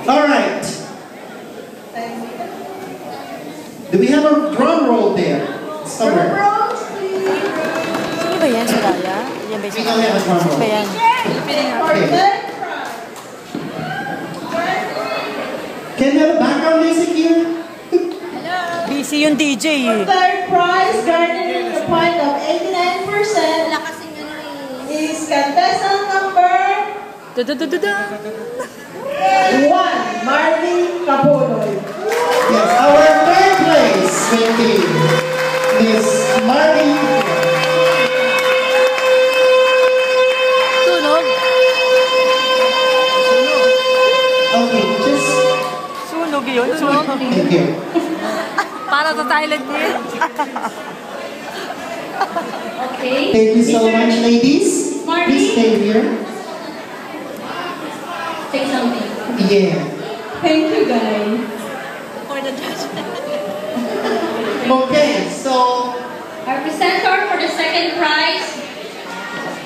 Alright. Do we have a drum roll there? Somewhere. Sino ba yan? Soraya? Yan ba yung We don't have a drum roll. Sino ba yan? Okay. Can we have a background music here? Busy yung DJ eh. Third prize, garnering a point of 89%, is contestant number 1, Marley Capuloy. Yes, our third place will be Miss Marley. Sunog? Okay, just Sunog yun? Sunog? thank you. Para sa Thailand din. Okay. Thank you so much, ladies. Please stay here. Say something. Yeah. Thank you, guys. For the judge. Okay, so Our presenter for the second prize,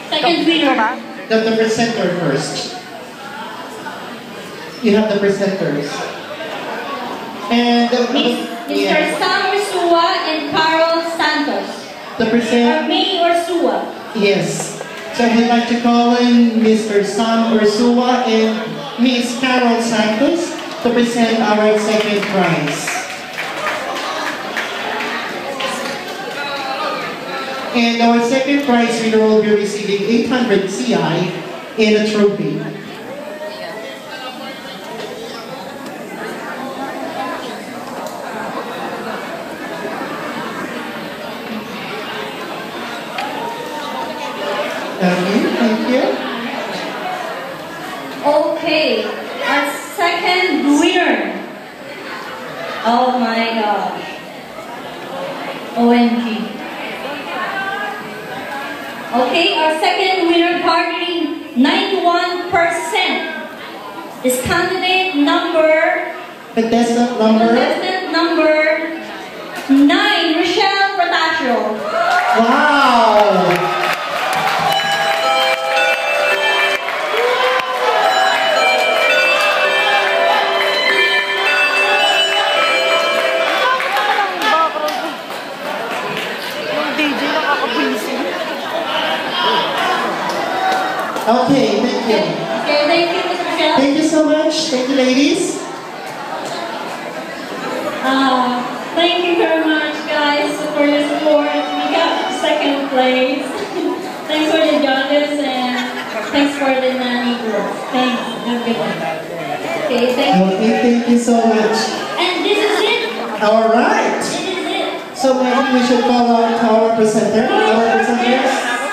second winner. the presenter first. You have the presenters. And Mr. Sam Ursua and Carol Santos. the present. May Ursua. Yes. So we'd like to call in Mr. Sam Ursua and Miss Carol Santos to present our second prize. And our second prize winner will be receiving 800 CI in a trophy. Thank you. Okay, our second winner. Oh my gosh. OMG. Okay, our second winner partnering 91% is candidate number Contestant number. 9, Rochelle Protasio. Wow! Okay, thank you. Okay, thank you, Ms. Rochelle. Thank you so much. Thank you, ladies. Thank you very much, guys, for your support. We got second place. Thanks for the judges and thanks for the nanny girls. Thanks, everyone. Okay, thank you. Okay, thank you so much. And this is it. All right. This is it. So maybe we should call out our presenter. Our presenters.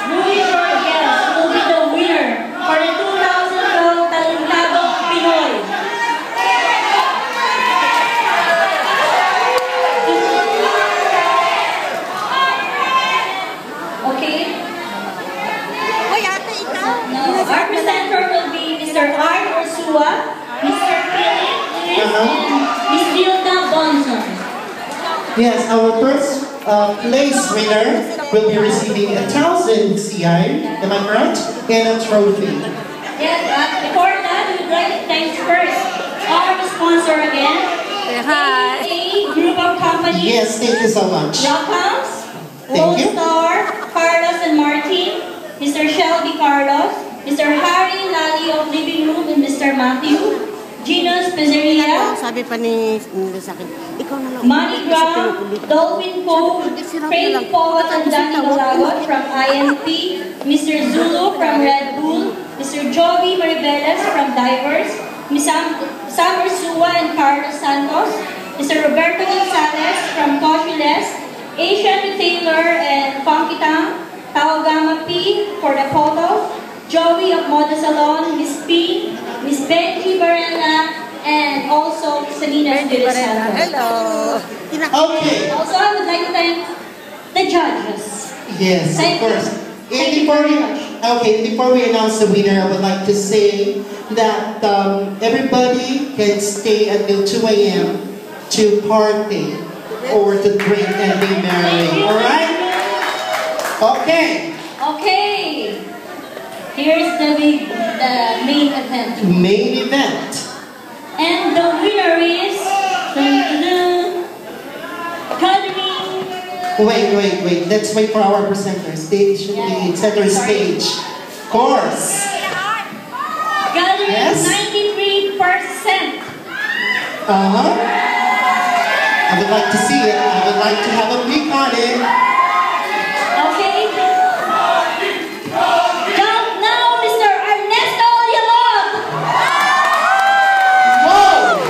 Louis Rodriguez will be the winner for the 2012 Talentado Pinoy. Okay? No, our presenter will be Mr. R. Ursua, Mr. Philip Lewis, and Miss Dilda Bonson. Yes, our first place winner will be receiving 1,000 CI, am I correct? And a trophy. Yes, before that, we would like to thank first our sponsor again, Hi. A Group of Companies, Yes, thank you so much. Rockhouse, Thank you. Star, Carlos and Martin, Mr. Shelby Carlos, Mr. Harry Lally of Living Room, and Mr. Matthew, Gino's Pizzeria, Sabi pa ni sa akin, ikaw na lang. MoneyGram, Dolphin Cove, Frank Paul and Danny Balagot from INP, Mr. Zulu from Red Bull, Mr. Joey Maribeles from Divers, Ms. Sam Ursua and Carlos Santos, Mr. Roberto Gonzalez from Toshiles, Asian Retailer and Funky Tang, Taogama P for the photo, Joey of Moda Salon, Miss P, Miss Benji Barella, and also Selena Santos. Hello. Okay. Also, I would like to thank the judges. Yes, Thank of you. course. Thank you very much. Before we announce the winner, I would like to say that everybody can stay until 2 a.m. to party or to drink and be merry. All right? Okay. Okay. Here's the main event. Main event. And Wait. Let's wait for our presenters. They should be center stage. Of course. Gathering Yes? 93%. I would like to see it. I would like to have a peek on it. Okay. Count now, Mr. Ernesto Yalog. Whoa!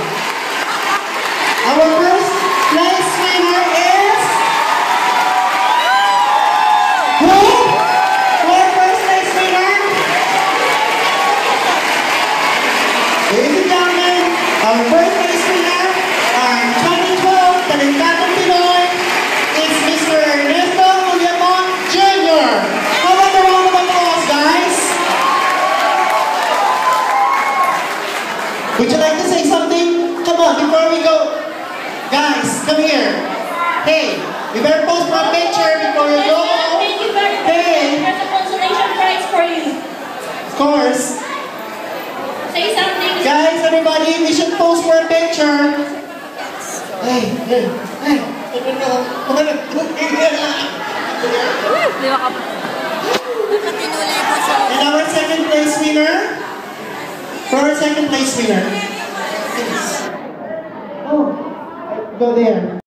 Our first place winner is... Who? Our first place winner? Ladies and gentlemen, our first place winner, our 2012 Talentadong Pinoy, is Mr. Ernesto Uliamon Jr. How about a round of applause, guys? Would you like to say something? Come on, before we go. Guys, come here. Hey, you better pose for a picture before you go. Thank you very much. Hey. There's a consolation prize for you. Of course. Say something. Guys, everybody, we should pose for a picture. Hey. Di ba ka ba? Nakatinulay po siya. And our second place winner? For our second place winner. Yes. Oh, go there.